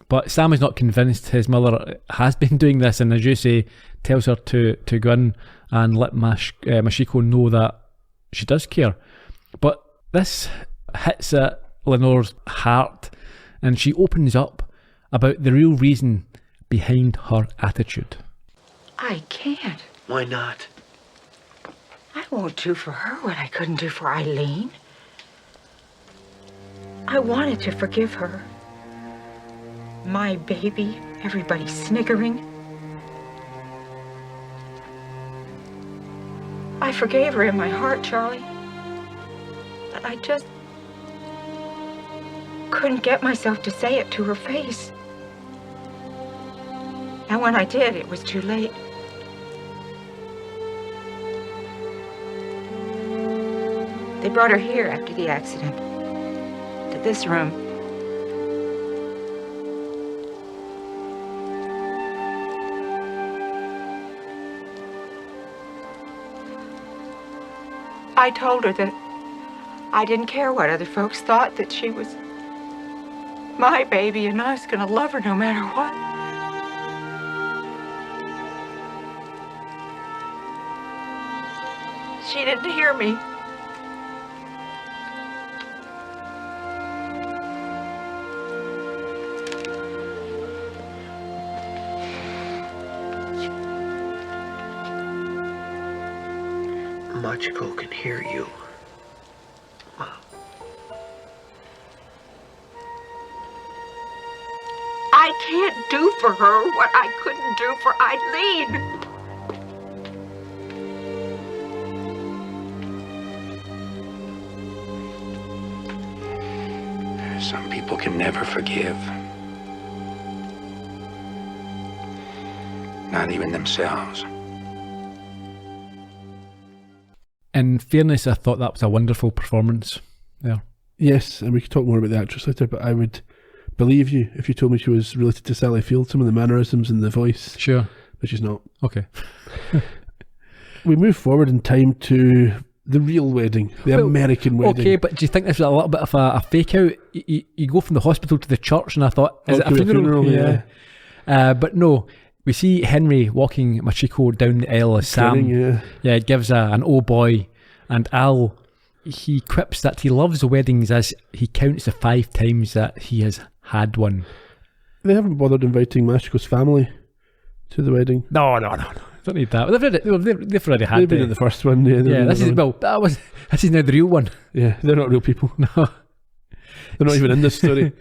but Sam is not convinced his mother has been doing this, and as you say, tells her to go in and let Machiko know that she does care. But this hits at Lenore's heart, and she opens up about the real reason behind her attitude. I can't. Why not? I won't do for her what I couldn't do for Eileen. I wanted to forgive her. My baby, everybody sniggering. I forgave her in my heart, Charlie. But I just couldn't get myself to say it to her face. And when I did, it was too late. They brought her here after the accident, to this room. I told her that I didn't care what other folks thought, that she was my baby and I was gonna love her no matter what. She didn't hear me. Machiko can hear you. I can't do for her what I couldn't do for Eileen. Some people can never forgive. Not even themselves. In fairness, I thought that was a wonderful performance there. Yes, and we could talk more about the actress later, but I would believe you if you told me she was related to Sally Field, some of the mannerisms and the voice. Sure. But she's not. Okay. We move forward in time to the real wedding, the American wedding. Okay, but do you think this was a little bit of a fake out? You go from the hospital to the church, and I thought, is it a funeral? Yeah. But no, we see Henry walking Machiko down the aisle as Sam. It gives an oh boy, and Al, he quips that he loves weddings as he counts the 5 times that he has had one. They haven't bothered inviting Machiko's family to the wedding. No. Don't need that. They've already had. They've been at the first one. This is now the real one. Yeah, they're not real people. No, they're not even in this story.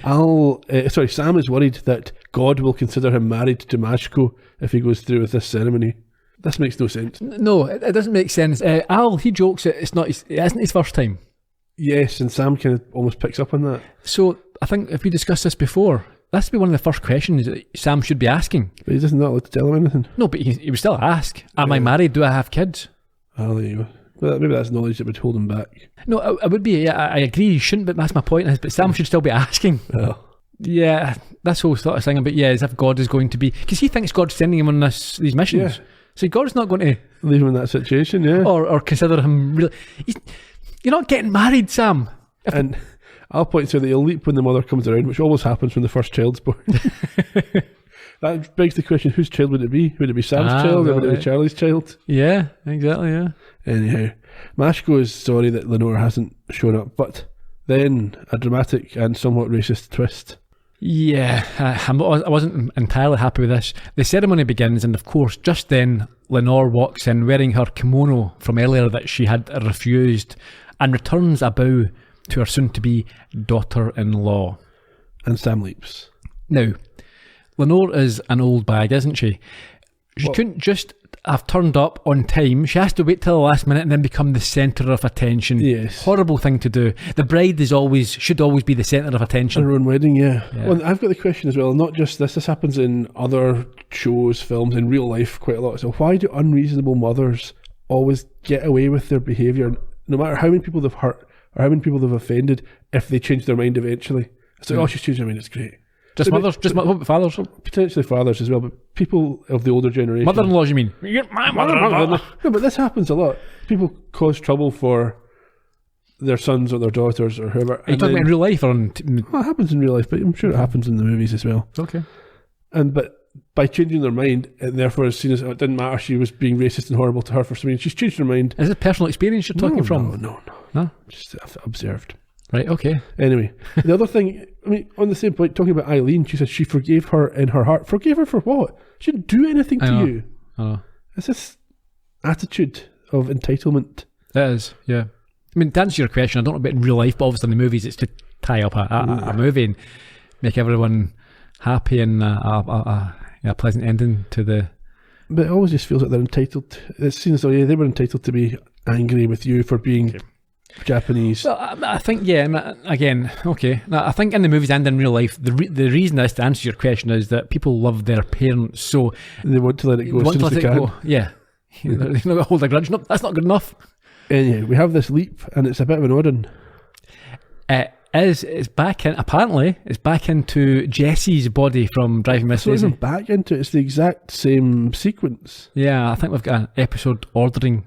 Sam is worried that God will consider him married to Machiko if he goes through with this ceremony. This makes no sense. No, it doesn't make sense. Al, he jokes that it isn't his first time. Yes, and Sam kind of almost picks up on that. So I think if we discussed this before, this would be one of the first questions that Sam should be asking. But he doesn't not allowed to tell him anything. No, but he would still ask, am I married? Do I have kids? Oh, there you go. Well, maybe that's knowledge that would hold him back. No, I would be. I agree. You shouldn't, but that's my point. But Sam should still be asking. Well. Yeah, that's whole sort of thing about, as if God is going to be... Because he thinks God's sending him on these missions. Yeah. So God's not going to... leave him in that situation, yeah. Or consider him really... You're not getting married, Sam. And I'll point to that he'll leap when the mother comes around, which always happens when the first child's born. That begs the question, whose child would it be? Would it be Sam's child or would it be Charlie's child? Yeah, exactly, yeah. Anyhow, Machiko is sorry that Lenore hasn't shown up, but then a dramatic and somewhat racist twist. Yeah, I wasn't entirely happy with this. The ceremony begins, and of course, just then, Lenore walks in wearing her kimono from earlier that she had refused and returns a bow to her soon-to-be daughter-in-law. And Sam leaps. Now, Lenore is an old bag, isn't she? She couldn't just have turned up on time. She has to wait till the last minute and then become the centre of attention. Yes. Horrible thing to do. The bride should always be the centre of attention. At her own wedding, yeah. Well, I've got the question as well, not just this happens in other shows, films, in real life quite a lot. So why do unreasonable mothers always get away with their behaviour, no matter how many people they've hurt or how many people they've offended, if they change their mind eventually? It's like, she's changed her mind, it's great. Just mothers? What about fathers? Potentially fathers as well, but people of the older generation. Mother-in-laws, you mean? You're my mother-in-law. No, but this happens a lot. People cause trouble for their sons or their daughters or whoever. Are you talking about in real life? Or well, it happens in real life, but I'm sure it happens in the movies as well. Okay. But by changing their mind, and therefore as soon as it didn't matter, she was being racist and horrible to her for something, she's changed her mind. Is it personal experience you're talking from? No. Just observed. Right, okay. Anyway, the other thing, on the same point, talking about Eileen, she said she forgave her in her heart. Forgave her for what? She didn't do anything to you. It's this attitude of entitlement. It is, yeah. To answer your question, I don't know about in real life, but obviously in the movies it's to tie up a movie and make everyone happy and a pleasant ending to the... But it always just feels like they're entitled. It seems as though, they were entitled to be angry with you for being... Japanese. Well, I think, again, okay. I think in the movies and in real life, the reason is, to answer your question, is that people love their parents, so they want to let it go as soon as they can. Go. Yeah. They're not going to hold a grudge. No, that's not good enough. Anyway, we have this leap, and it's a bit of an odd one. It's back in, apparently, it's back into Jesse's body from Driving Miss Daisy. It's not even back into it, it's the exact same sequence. Yeah, I think we've got an episode ordering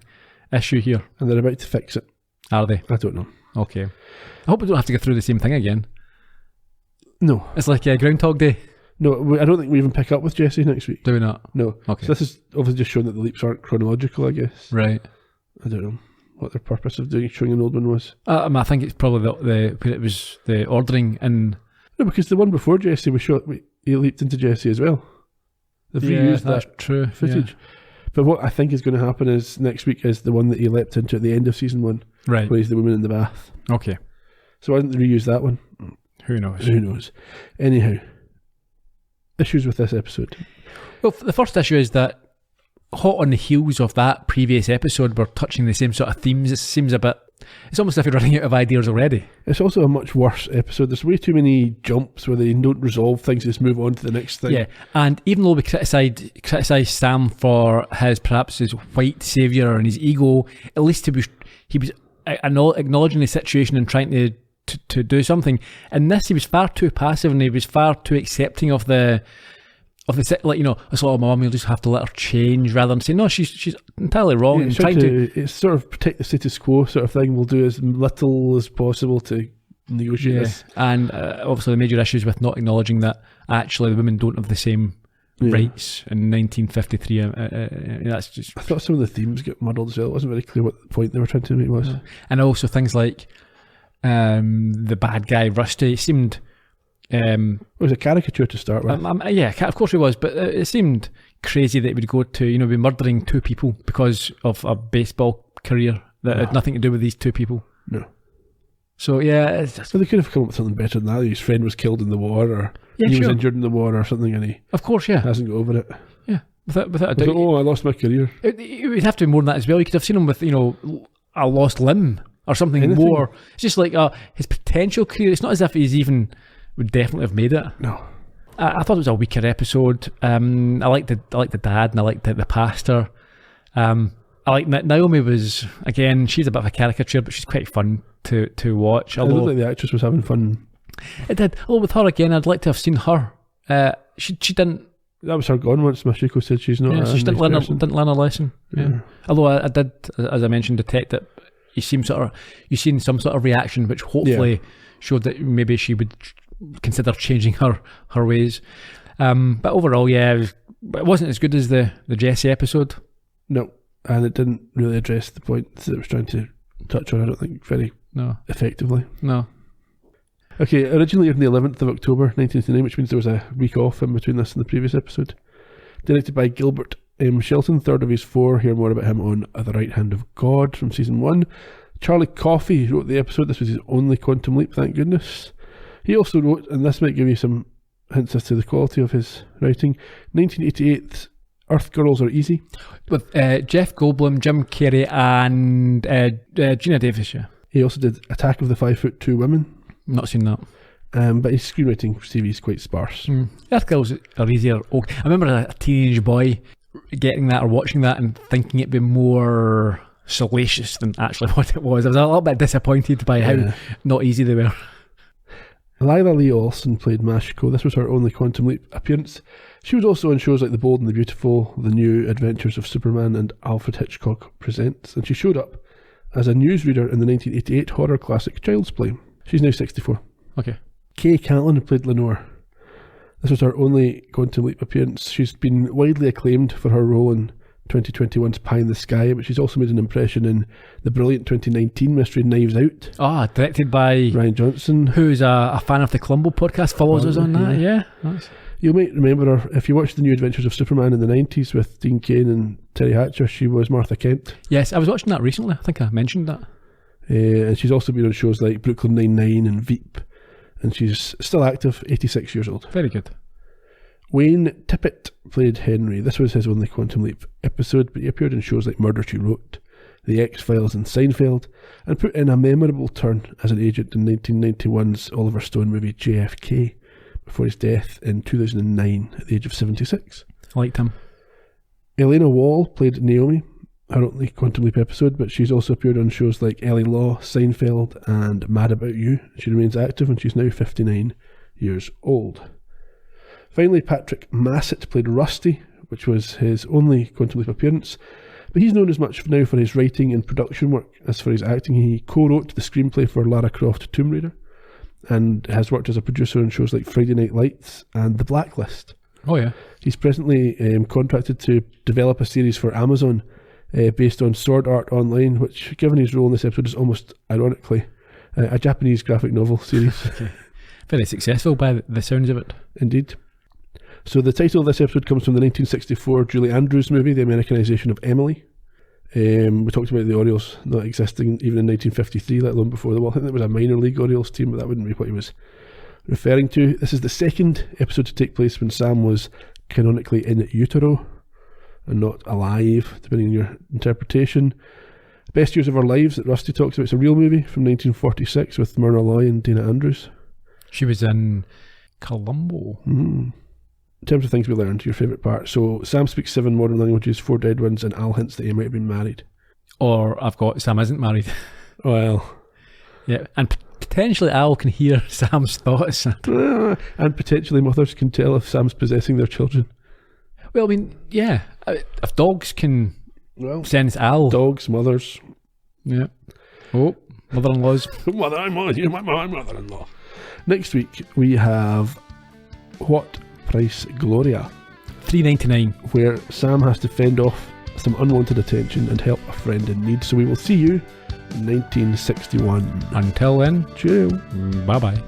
issue here. And they're about to fix it. Are they? I don't know. Okay. I hope we don't have to go through the same thing again. No. It's like Groundhog Day. No, I don't think we even pick up with Jesse next week. Do we not? No. Okay. So this is obviously just showing that the leaps aren't chronological, I guess. Right. I don't know what their purpose of showing an old one was. I think it's probably it was the ordering and... No, because the one before Jesse was shot, he leaped into Jesse as well. They've reused that true footage. Yeah. But what I think is going to happen is next week is the one that he leapt into at the end of season 1. Right. Where he's the woman in the bath. Okay. So why didn't they reuse that one? Who knows? Who knows? Anyhow, issues with this episode. Well, the first issue is that hot on the heels of that previous episode, we're touching the same sort of themes. It seems a bit... It's almost as if you're running out of ideas already. It's also a much worse episode. There's way too many jumps where they don't resolve things, just move on to the next thing. Yeah, and even though we criticised Sam for perhaps his white saviour and his ego, at least he was acknowledging the situation and trying to do something. In this, he was far too passive and he was far too accepting of the like, it's like, my mum, you'll just have to let her change, rather than saying, no, she's entirely wrong. Yeah, and trying to it's sort of protect the status quo sort of thing. We'll do as little as possible to negotiate this. And obviously the major issues with not acknowledging that actually the women don't have the same rights in 1953. That's just... I thought some of the themes get muddled as well. It wasn't very clear what the point they were trying to make was. And also things like the bad guy Rusty seemed... it was a caricature to start with. Yeah, of course it was, but it seemed crazy that it would go to, be murdering two people because of a baseball career that had nothing to do with these two people. No. So yeah, it's just, So they could have come up with something better than that. His friend was killed in the war, or he was injured in the war, or something, and he hasn't got over it. Yeah, without a doubt. I lost my career. It would have to be more than that as well. You could have seen him with, a lost limb or something more. It's just like his potential career. It's not as if he's even would definitely have made it. No. I thought it was a weaker episode. I liked the dad, and I liked the pastor. I like Naomi was, again, she's a bit of a caricature, but she's quite fun to watch. Although, it looked like the actress was having fun. It did. Although with her again, I'd like to have seen her. She didn't. That was her gone once. Machiko said she's not. Yeah, so she didn't learn a lesson. Yeah. Although I did, as I mentioned, detect that you seen some sort of reaction, which hopefully showed that maybe she would consider changing her ways. But overall, it wasn't as good as the Jesse episode. No, and it didn't really address the points that it was trying to touch on, I don't think, very effectively. No. Okay, originally on the 11th of October 1989, which means there was a week off in between this and the previous episode. Directed by Gilbert M. Shelton, third of his 4. Hear more about him on The Right Hand of God from season 1. Charlie Coffey wrote the episode. This was his only quantum leap, thank goodness. He also wrote, and this might give you some hints as to the quality of his writing, 1988's Earth Girls Are Easy. With Jeff Goldblum, Jim Carrey, and Gina Davis, yeah. He also did Attack of the 5'2" Women. Not seen that. But his screenwriting CV is quite sparse. Earth Girls Are Easier. I remember a teenage boy getting that or watching that and thinking it'd be more salacious than actually what it was. I was a little bit disappointed by how not easy they were. Lila Lee Olsen played Machiko. This was her only Quantum Leap appearance. She was also on shows like The Bold and the Beautiful, The New Adventures of Superman, and Alfred Hitchcock Presents, and she showed up as a newsreader in the 1988 horror classic Child's Play. She's now 64. Okay. Kay Callan played Lenore. This was her only Quantum Leap appearance. She's been widely acclaimed for her role in 2021's Pie in the Sky, but she's also made an impression in the brilliant 2019 mystery Knives Out. Directed by Ryan Johnson, who's a fan of the Columbo podcast, follows us on that. Yeah. Nice. You might remember her if you watched The New Adventures of Superman in the 90s with Dean Cain and Terry Hatcher. She was Martha Kent. Yes, I was watching that recently. I think I mentioned that. And she's also been on shows like Brooklyn Nine-Nine and Veep, and she's still active, 86 years old. Very good. Wayne Tippett played Henry. This was his only Quantum Leap episode, but he appeared in shows like Murder, She Wrote, The X-Files and Seinfeld, and put in a memorable turn as an agent in 1991's Oliver Stone movie JFK, before his death in 2009 at the age of 76. I liked him. Elena Wall played Naomi, her only Quantum Leap episode, but she's also appeared on shows like Ellie Law, Seinfeld, and Mad About You. She remains active, and she's now 59 years old. Finally, Patrick Massett played Rusty, which was his only Quantum Leap appearance, but he's known as much now for his writing and production work as for his acting. He co-wrote the screenplay for Lara Croft Tomb Raider, and has worked as a producer on shows like Friday Night Lights and The Blacklist. Oh yeah. He's presently contracted to develop a series for Amazon based on Sword Art Online, which, given his role in this episode, is almost ironically a Japanese graphic novel series. Okay. Very successful by the sounds of it. Indeed. So the title of this episode comes from the 1964 Julie Andrews movie, The Americanization of Emily. We talked about the Orioles not existing even in 1953, let alone before the war. I think there was a minor league Orioles team, but that wouldn't be what he was referring to. This is the second episode to take place when Sam was canonically in utero and not alive, depending on your interpretation. Best Years of Our Lives that Rusty talks about. It's a real movie from 1946 with Myrna Loy and Dana Andrews. She was in Columbo. In terms of things we learned, your favourite part. So Sam speaks 7 modern languages, 4 dead ones, and Al hints that he might have been married. Or I've got Sam isn't married. Well. Yeah, and potentially Al can hear Sam's thoughts. And potentially mothers can tell if Sam's possessing their children. Well, I mean, yeah. If dogs can sense Al. Dogs, mothers. Yeah. Oh, mother-in-laws. Mother-in-law, you're my mother-in-law. Next week, we have What Price Gloria? $3.99. Where Sam has to fend off some unwanted attention and help a friend in need. So we will see you in 1961. Until then, cheerio. Bye-bye.